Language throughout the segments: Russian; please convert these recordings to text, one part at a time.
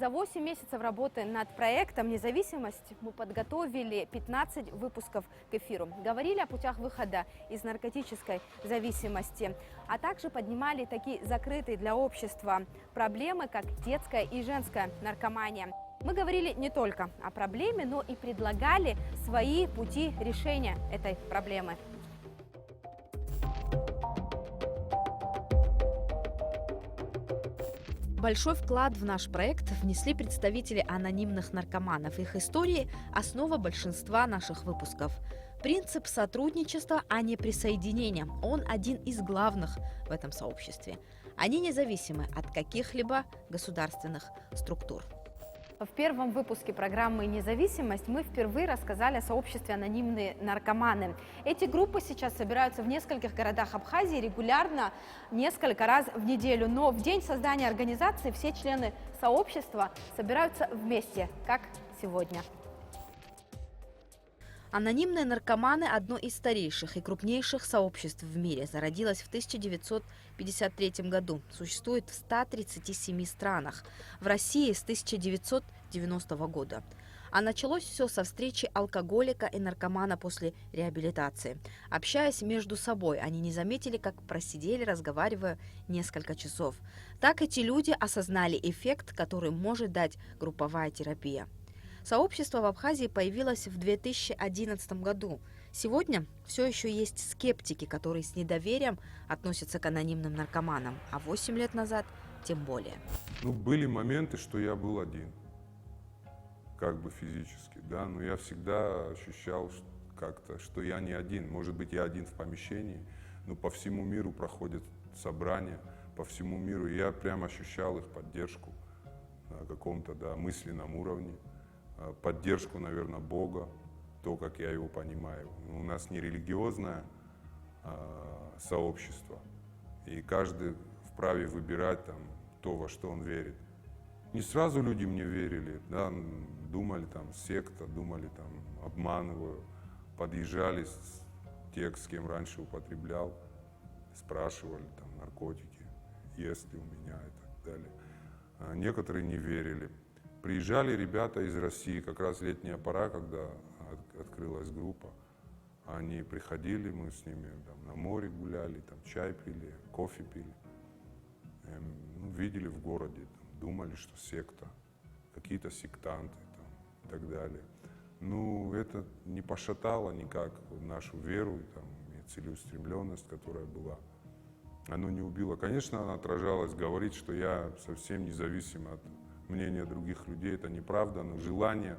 За 8 месяцев работы над проектом «Независимость» мы подготовили 15 выпусков к эфиру. Говорили о путях выхода из наркотической зависимости, а также поднимали такие закрытые для общества проблемы, как детская и женская наркомания. Мы говорили не только о проблеме, но и предлагали свои пути решения этой проблемы. Большой вклад в наш проект внесли представители анонимных наркоманов. Их истории – основа большинства наших выпусков. Принцип сотрудничества, а не присоединения – он один из главных в этом сообществе. Они независимы от каких-либо государственных структур. В первом выпуске программы «Независимость» мы впервые рассказали о сообществе «Анонимные наркоманы». Эти группы сейчас собираются в нескольких городах Абхазии регулярно, несколько раз в неделю. Но в день создания организации все члены сообщества собираются вместе, как сегодня. Анонимные наркоманы – одно из старейших и крупнейших сообществ в мире. Зародилось в 1953 году. Существует в 137 странах. В России с 1990 года. А началось все со встречи алкоголика и наркомана после реабилитации. Общаясь между собой, они не заметили, как просидели, разговаривая несколько часов. Так эти люди осознали эффект, который может дать групповая терапия. Сообщество в Абхазии появилось в 2011 году. Сегодня все еще есть скептики, которые с недоверием относятся к анонимным наркоманам, а 8 лет назад тем более. Были моменты, что я был один, как бы физически, да, но я всегда ощущал как-то, что я не один. Может быть, я один в помещении, но по всему миру проходят собрания, по всему миру, и я прям ощущал их поддержку на каком-то, да, мысленном уровне. Поддержку, наверное, Бога, то, как я его понимаю. У нас не религиозное сообщество, и каждый вправе выбирать там, то, во что он верит. Не сразу люди мне верили, да, думали, там, секта, думали, там, обманываю, подъезжали те, с кем раньше употреблял, спрашивали, там, наркотики, есть ли у меня и так далее. Некоторые не верили. Приезжали ребята из России, как раз летняя пора, когда открылась группа. Они приходили, мы с ними там, на море гуляли, там, чай пили, кофе пили. Видели в городе, там, думали, что секта, какие-то сектанты там, и так далее. Это не пошатало никак нашу веру там, и целеустремленность, которая была. Оно не убило. Конечно, она отражалась, говорить, что я совсем независим от мнение других людей, это неправда, но желание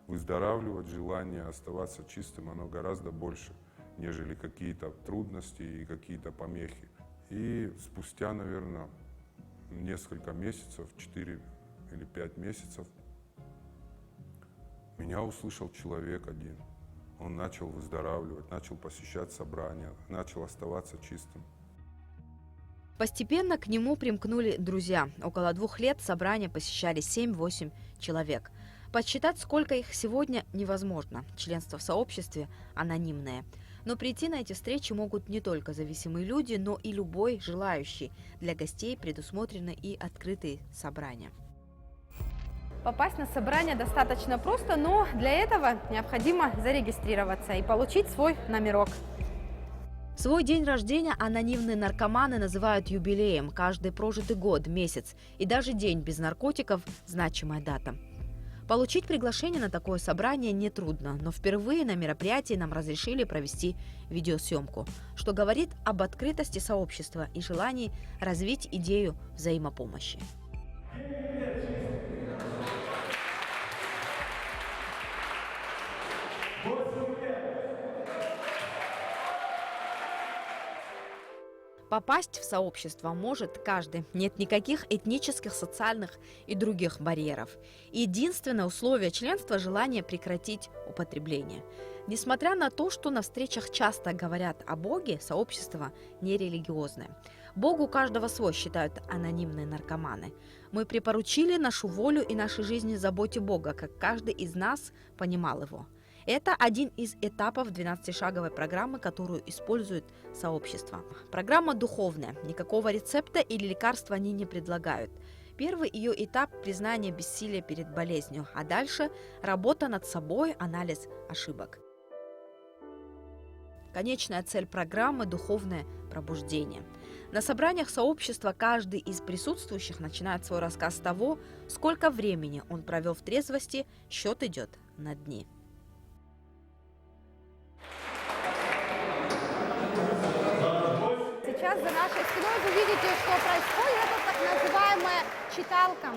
выздоравливать, желание оставаться чистым, оно гораздо больше, нежели какие-то трудности и какие-то помехи. И спустя, наверное, несколько месяцев, 4 или 5 месяцев, меня услышал человек один. Он начал выздоравливать, начал посещать собрания, начал оставаться чистым. Постепенно к нему примкнули друзья. Около 2 лет собрания посещали 7-8 человек. Подсчитать, сколько их сегодня, невозможно. Членство в сообществе анонимное. Но прийти на эти встречи могут не только зависимые люди, но и любой желающий. Для гостей предусмотрены и открытые собрания. Попасть на собрание достаточно просто, но для этого необходимо зарегистрироваться и получить свой номерок. Свой день рождения анонимные наркоманы называют юбилеем. Каждый прожитый год, месяц и даже день без наркотиков – значимая дата. Получить приглашение на такое собрание нетрудно, но впервые на мероприятии нам разрешили провести видеосъемку, что говорит об открытости сообщества и желании развить идею взаимопомощи. Попасть в сообщество может каждый. Нет никаких этнических, социальных и других барьеров. Единственное условие членства – желание прекратить употребление. Несмотря на то, что на встречах часто говорят о Боге, сообщество нерелигиозное. Бог у каждого свой, считают анонимные наркоманы. Мы припоручили нашу волю и нашей жизни заботе Бога, как каждый из нас понимал его. Это один из этапов 12-шаговой программы, которую использует сообщество. Программа духовная. Никакого рецепта или лекарства они не предлагают. Первый ее этап – признание бессилия перед болезнью, а дальше – работа над собой, анализ ошибок. Конечная цель программы – духовное пробуждение. На собраниях сообщества каждый из присутствующих начинает свой рассказ с того, сколько времени он провел в трезвости, счет идет на дни. Сейчас за нашей спиной вы видите, что происходит. Это так называемая читалка.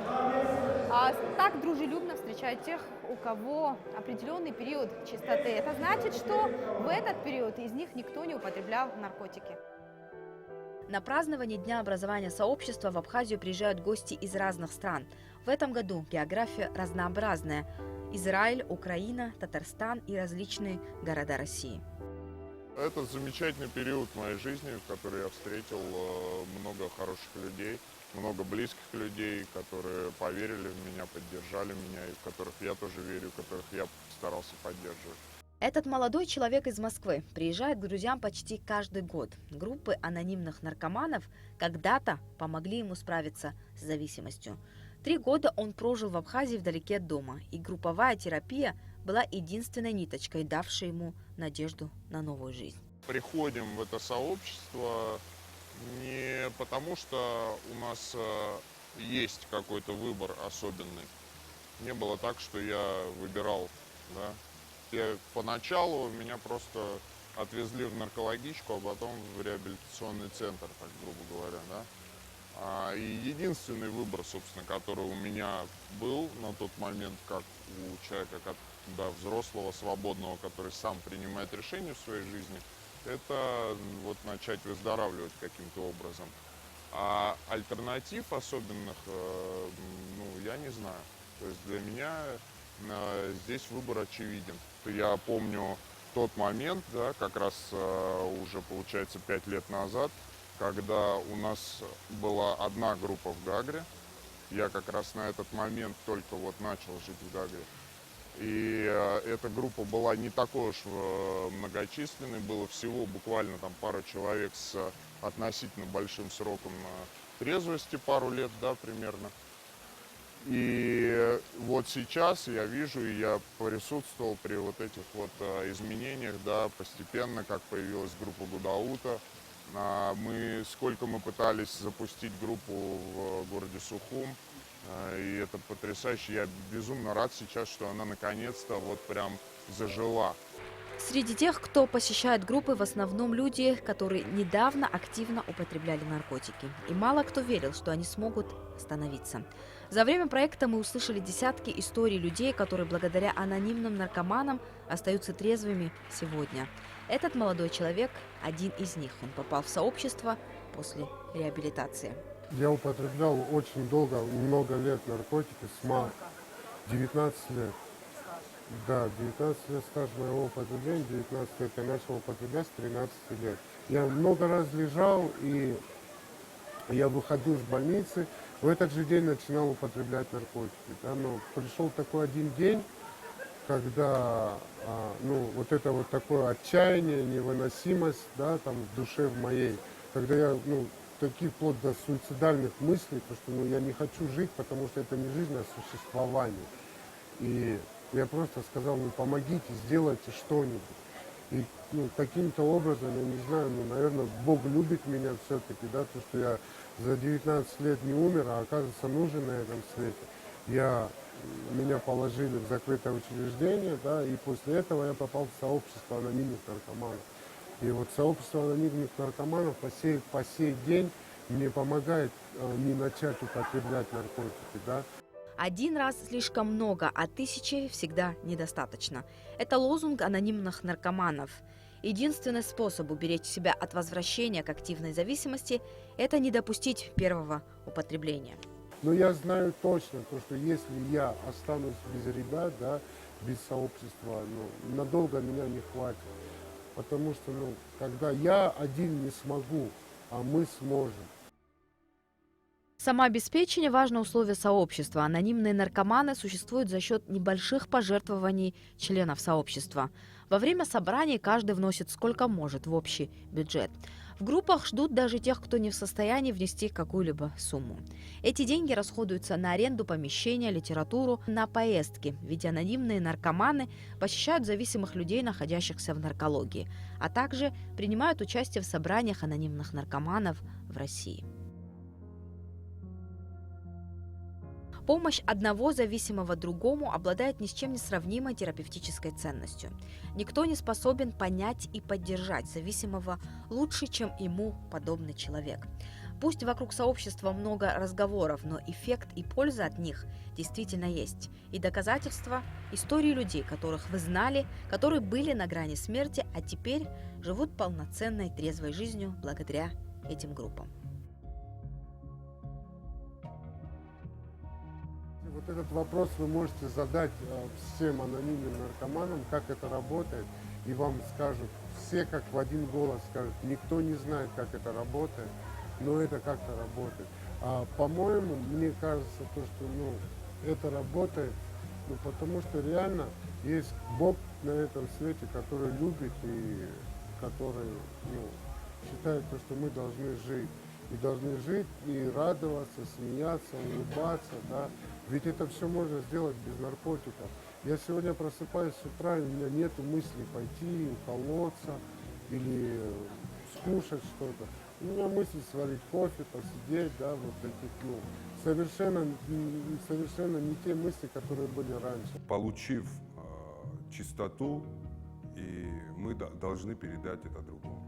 Так дружелюбно встречают тех, у кого определенный период чистоты. Это значит, что в этот период из них никто не употреблял наркотики. На празднование Дня образования сообщества в Абхазию приезжают гости из разных стран. В этом году география разнообразная. Израиль, Украина, Татарстан и различные города России. Это замечательный период в моей жизни, в который я встретил много хороших людей, много близких людей, которые поверили в меня, поддержали меня, и в которых я тоже верю, которых я старался поддерживать. Этот молодой человек из Москвы приезжает к друзьям почти каждый год. Группы анонимных наркоманов когда-то помогли ему справиться с зависимостью. 3 года он прожил в Абхазии вдалеке от дома, и групповая терапия была единственной ниточкой, давшей ему надежду на новую жизнь. Приходим в это сообщество не потому, что у нас есть какой-то выбор особенный. Не было так, что я выбирал, да. Поначалу меня просто отвезли в наркологичку, а потом в реабилитационный центр, так грубо говоря, да. И единственный выбор, собственно, который у меня был на тот момент, как у человека, да, взрослого, свободного, который сам принимает решения в своей жизни, это вот начать выздоравливать каким-то образом. А альтернатив особенных, я не знаю. То есть для меня здесь выбор очевиден. Я помню тот момент, да, как раз уже, получается, 5 лет назад, когда у нас была одна группа в Гагре. Я как раз на этот момент только вот начал жить в Гагре. И эта группа была не такой уж многочисленной, было всего буквально там пара человек с относительно большим сроком трезвости, пару лет, да, примерно. И вот сейчас я вижу, и я присутствовал при вот этих вот изменениях, да, постепенно, как появилась группа Гудаута. Сколько мы пытались запустить группу в городе Сухум, и это потрясающе. Я безумно рад сейчас, что она наконец-то вот прям зажила. Среди тех, кто посещает группы, в основном люди, которые недавно активно употребляли наркотики. И мало кто верил, что они смогут остановиться. За время проекта мы услышали десятки историй людей, которые благодаря анонимным наркоманам остаются трезвыми сегодня. Этот молодой человек – один из них. Он попал в сообщество после реабилитации. Я употреблял очень долго, много лет наркотики, 19 лет. Да, 19 лет стаж моего употребления, 19 лет я начал употреблять с 13 лет. Я много раз лежал, и я выходил из больницы, в этот же день начинал употреблять наркотики. Да, но пришел такой один день, когда вот это вот такое отчаяние, невыносимость, да, там в душе в моей, когда я, такие вплоть до суицидальных мыслей, потому что я не хочу жить, потому что это не жизнь, а существование. И я просто сказал, помогите, сделайте что-нибудь. И каким-то образом, я не знаю, наверное, Бог любит меня все-таки, да, то, что я за 19 лет не умер, а оказывается нужен на этом свете. Меня положили в закрытое учреждение, да, и после этого я попал в сообщество анонимных наркоманов. И вот сообщество анонимных наркоманов по сей день мне помогает не начать употреблять наркотики, да. Один раз слишком много, а 1000 всегда недостаточно. Это лозунг анонимных наркоманов. Единственный способ уберечь себя от возвращения к активной зависимости – это не допустить первого употребления. Но я знаю точно, что если я останусь без ребят, да, без сообщества, надолго меня не хватит. Потому что, когда я один не смогу, а мы сможем. Самообеспечение – важное условие сообщества. Анонимные наркоманы существуют за счет небольших пожертвований членов сообщества. Во время собраний каждый вносит сколько может в общий бюджет. В группах ждут даже тех, кто не в состоянии внести какую-либо сумму. Эти деньги расходуются на аренду помещения, литературу, на поездки, ведь анонимные наркоманы посещают зависимых людей, находящихся в наркологии, а также принимают участие в собраниях анонимных наркоманов в России. Помощь одного зависимого другому обладает ни с чем не сравнимой терапевтической ценностью. Никто не способен понять и поддержать зависимого лучше, чем ему подобный человек. Пусть вокруг сообщества много разговоров, но эффект и польза от них действительно есть. И доказательства – истории людей, которых вы знали, которые были на грани смерти, а теперь живут полноценной трезвой жизнью благодаря этим группам. Вот этот вопрос вы можете задать всем анонимным наркоманам, как это работает, и вам скажут, все как в один голос скажут, никто не знает, как это работает, но это как-то работает. По-моему, мне кажется, то, что это работает, потому что реально есть Бог на этом свете, который любит и который считает, то, что мы должны жить. И должны жить, и радоваться, смеяться, улыбаться, да. Ведь это все можно сделать без наркотиков. Я сегодня просыпаюсь с утра, и у меня нет мысли пойти, уколоться или скушать что-то. У меня мысль сварить кофе, посидеть, да, вот таких, совершенно не те мысли, которые были раньше. Получив чистоту, и мы должны передать это другому.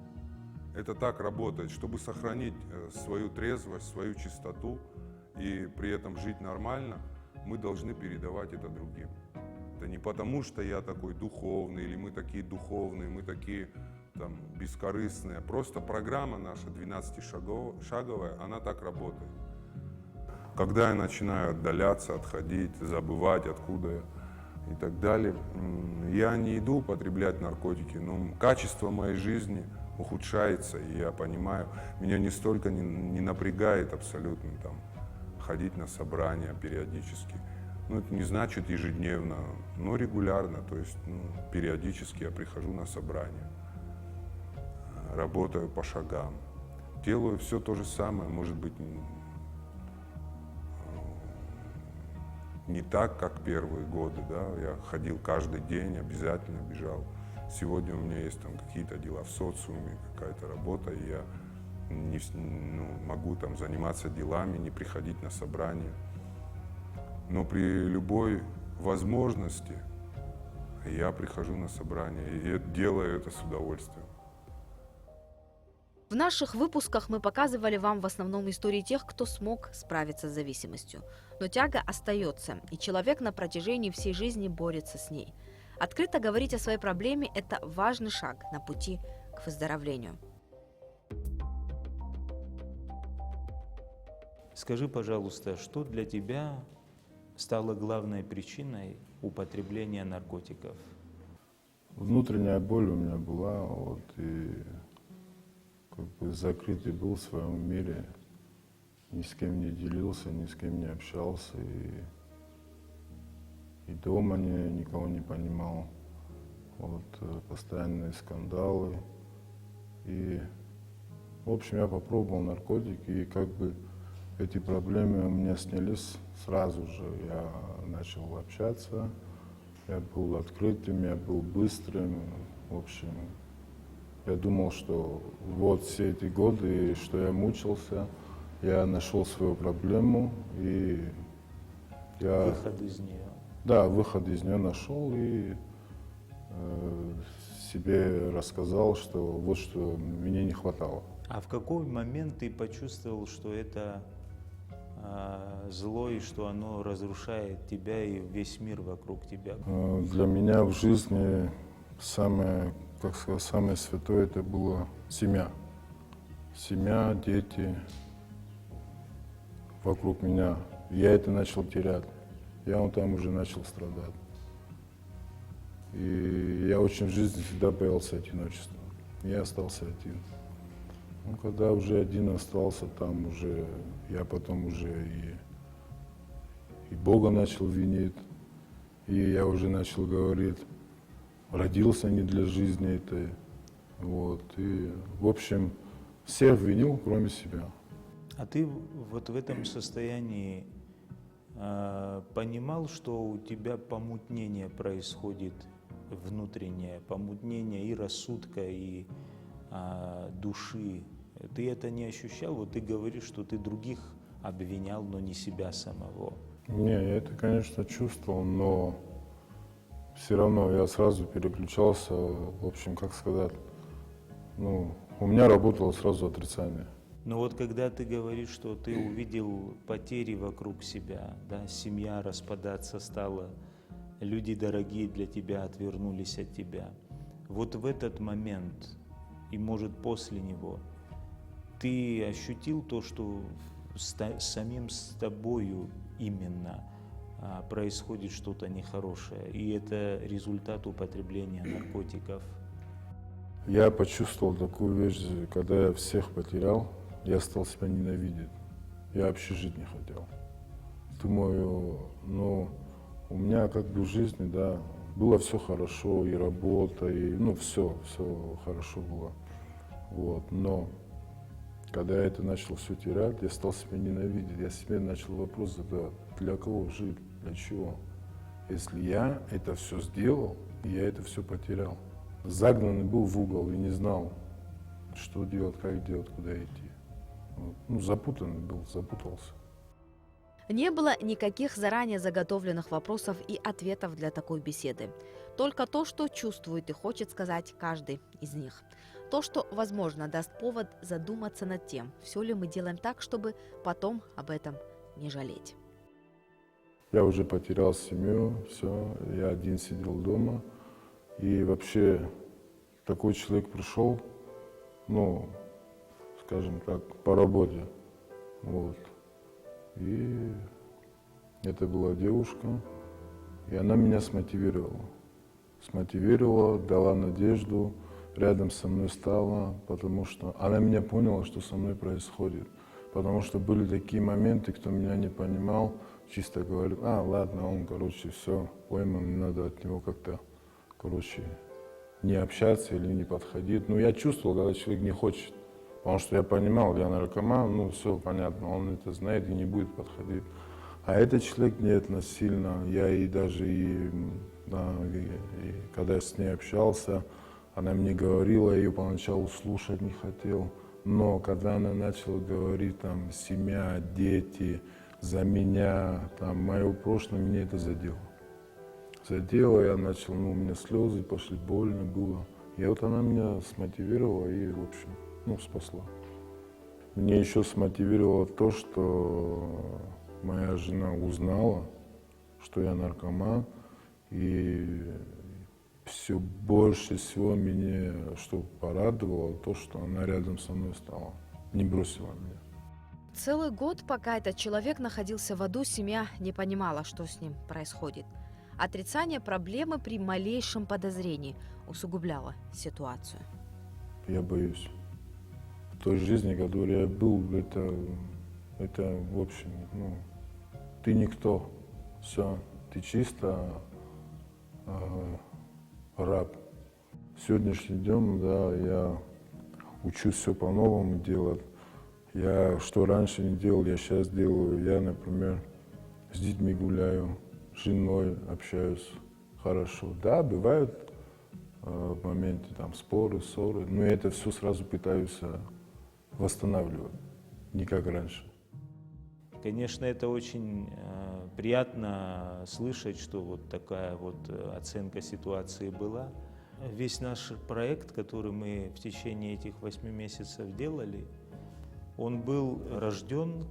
Это так работает, чтобы сохранить свою трезвость, свою чистоту и при этом жить нормально, мы должны передавать это другим. Это не потому, что я такой духовный, или мы такие духовные, мы такие там, бескорыстные. Просто программа наша 12-шаговая, она так работает. Когда я начинаю отдаляться, отходить, забывать, откуда я и так далее, я не иду употреблять наркотики, но качество моей жизни ухудшается, и я понимаю, меня не столько не напрягает абсолютно там ходить на собрания периодически. Это не значит ежедневно, но регулярно, то есть периодически я прихожу на собрания, работаю по шагам, делаю все то же самое, может быть, не так, как первые годы, да, я ходил каждый день, обязательно бежал. Сегодня у меня есть там какие-то дела в социуме, какая-то работа, и я могу там заниматься делами, не приходить на собрания. Но при любой возможности я прихожу на собрания и делаю это с удовольствием. В наших выпусках мы показывали вам в основном истории тех, кто смог справиться с зависимостью. Но тяга остается, и человек на протяжении всей жизни борется с ней. Открыто говорить о своей проблеме – это важный шаг на пути к выздоровлению. Скажи, пожалуйста, что для тебя стало главной причиной употребления наркотиков? Внутренняя боль у меня была, и закрытый был в своем мире, ни с кем не делился, ни с кем не общался, и дома никого не понимал, постоянные скандалы. И, в общем, я попробовал наркотики, и эти проблемы у меня снялись сразу же. Я начал общаться, я был открытым, я был быстрым. В общем, я думал, что все эти годы, что я мучился, я нашел свою проблему, и я... Выход из нее. Да, выход из нее нашел, и себе рассказал, что что мне не хватало. А в какой момент ты почувствовал, что это зло, и что оно разрушает тебя и весь мир вокруг тебя? Для меня в жизни самое святое это была семья. Семья, дети вокруг меня. Я это начал терять. Я там уже начал страдать. И я очень в жизни всегда боялся одиночества. Я остался один. Когда уже один остался, там уже я потом уже и Бога начал винить, и я уже начал говорить, родился не для жизни этой. И, в общем, всех винил, кроме себя. А ты вот в этом состоянии понимал, что у тебя помутнение происходит внутреннее, помутнение и рассудка, и души? Ты это не ощущал? Вот ты говоришь, что ты других обвинял, но не себя самого. Не, я это, конечно, чувствовал, но все равно я сразу переключался, в общем, как сказать, ну, у меня работало сразу отрицание. Но вот когда ты говоришь, что ты увидел потери вокруг себя, да, семья распадаться стала, люди дорогие для тебя отвернулись от тебя, вот в этот момент и, может, после него, ты ощутил то, что самим с тобою именно происходит что-то нехорошее, и это результат употребления наркотиков? Я почувствовал такую вещь, когда я всех потерял, я стал себя ненавидеть. Я вообще жить не хотел. Думаю, ну, у меня как бы в жизни, да, было все хорошо, и работа, и, ну, все хорошо было. Вот, но когда я это начал все терять, я стал себя ненавидеть. Я себе начал вопрос задавать, для кого жить, для чего? Если я это все сделал, и я это все потерял. Загнанный был в угол и не знал, что делать, как делать, куда идти. Вот. Ну, запутанный был, запутался. Не было никаких заранее заготовленных вопросов и ответов для такой беседы. Только то, что чувствует и хочет сказать каждый из них. То, что, возможно, даст повод задуматься над тем, все ли мы делаем так, чтобы потом об этом не жалеть. Я уже потерял семью, все, я один сидел дома. И вообще такой человек пришел, ну, скажем так, по работе. Вот. И это была девушка, и она меня смотивировала. Смотивировала, дала надежду, рядом со мной стала, потому что она меня поняла, что со мной происходит. Потому что были такие моменты, кто меня не понимал, чисто говорил, ладно, он, короче, все, пойман, не надо от него как-то, короче, не общаться или не подходить. Ну, я чувствовал, когда человек не хочет, потому что я понимал, я наркоман, ну, все понятно, он это знает и не будет подходить. А этот человек нет, насильно, я и даже, когда я с ней общался, она мне говорила, я ее поначалу слушать не хотел, но когда она начала говорить, там, семья, дети, за меня, там, мое прошлое, меня это задело. Задело, я начал, у меня слезы пошли, больно было. И вот она меня смотивировала и, в общем, спасла. Мне еще смотивировало то, что моя жена узнала, что я наркоман, и все больше всего меня, что порадовало, то, что она рядом со мной стала, не бросила меня. Целый год, пока этот человек находился в аду, семья не понимала, что с ним происходит. Отрицание проблемы при малейшем подозрении усугубляло ситуацию. Я боюсь. В той жизни, в которой я был, это в общем, ты никто. Все, ты чисто раб. Сегодняшний день, да, я учусь все по-новому делать. Я что раньше не делал, я сейчас делаю. Я, например, с детьми гуляю, с женой общаюсь хорошо. Да, бывают моменты, там, споры, ссоры, но я это все сразу пытаюсь восстанавливать, не как раньше. Конечно, это очень приятно слышать, что вот такая вот оценка ситуации была. Весь наш проект, который мы в течение этих 8 месяцев делали, он был рожден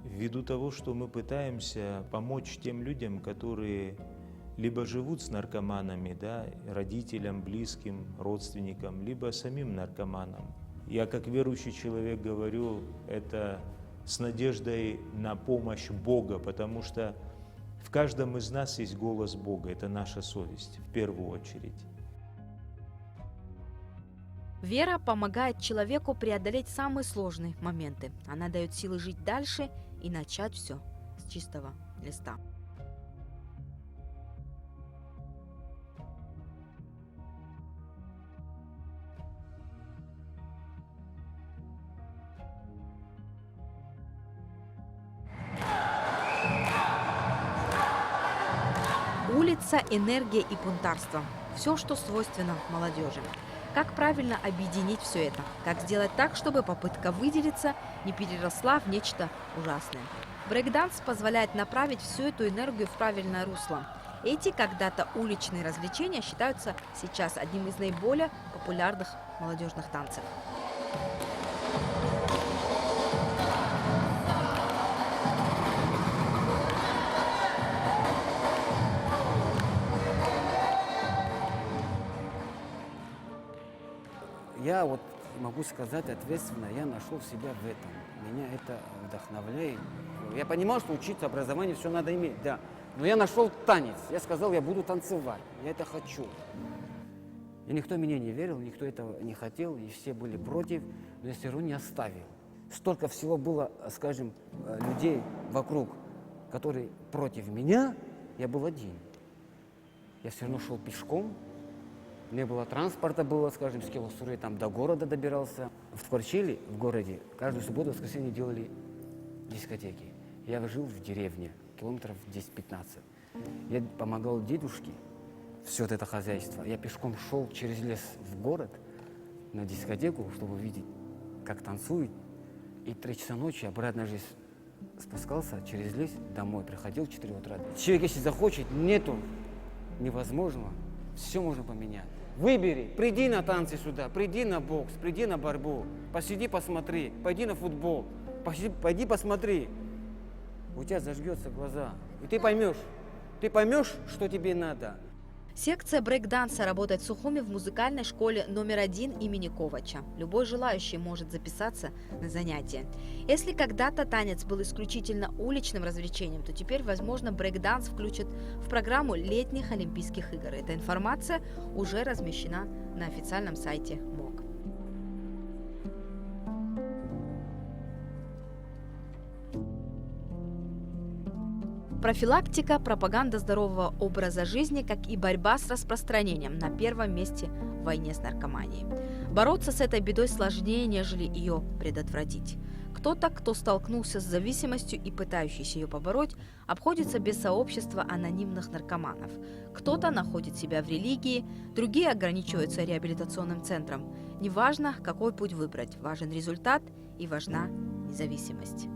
ввиду того, что мы пытаемся помочь тем людям, которые либо живут с наркоманами, да, родителям, близким, родственникам, либо самим наркоманам. Я как верующий человек говорю это с надеждой на помощь Бога, потому что в каждом из нас есть голос Бога, это наша совесть в первую очередь. Вера помогает человеку преодолеть самые сложные моменты. Она дает силы жить дальше и начать все с чистого листа. Улица, энергия и бунтарство. Все, что свойственно молодежи. Как правильно объединить все это? Как сделать так, чтобы попытка выделиться не переросла в нечто ужасное? Брейкданс позволяет направить всю эту энергию в правильное русло. Эти когда-то уличные развлечения считаются сейчас одним из наиболее популярных молодежных танцев. Я вот могу сказать ответственно, я нашел себя в этом. Меня это вдохновляет. Я понимал, что учиться, образование, все надо иметь, да. Но я нашел танец. Я сказал, я буду танцевать. Я это хочу. И никто меня не верил, никто этого не хотел, и все были против, но я все равно не оставил. Столько всего было, скажем, людей вокруг, которые против меня, я был один. Я все равно шел пешком. Не было транспорта, было, скажем, с Килосуры там до города добирался. В Творчиле, в городе, каждую субботу, воскресенье делали дискотеки. Я жил в деревне, километров 10-15. Я помогал дедушке, все это хозяйство. Я пешком шел через лес в город на дискотеку, чтобы увидеть, как танцуют. И 3 часа ночи обратно же спускался через лес домой, приходил в 4 утра. Человек, если захочет, нету невозможного. Все можно поменять. Выбери, приди на танцы сюда, приди на бокс, приди на борьбу, посиди, посмотри, пойди на футбол, пойди посмотри. У тебя зажгется глаза, и ты поймешь, что тебе надо. Секция брейк-данса работает в Сухуми в музыкальной школе номер 1 имени Ковача. Любой желающий может записаться на занятия. Если когда-то танец был исключительно уличным развлечением, то теперь, возможно, брейк-данс включат в программу летних Олимпийских игр. Эта информация уже размещена на официальном сайте МОК. Профилактика, пропаганда здорового образа жизни, как и борьба с распространением на первом месте в войне с наркоманией. Бороться с этой бедой сложнее, нежели ее предотвратить. Кто-то, кто столкнулся с зависимостью и пытающийся ее побороть, обходится без сообщества анонимных наркоманов. Кто-то находит себя в религии, другие ограничиваются реабилитационным центром. Неважно, какой путь выбрать, важен результат и важна независимость.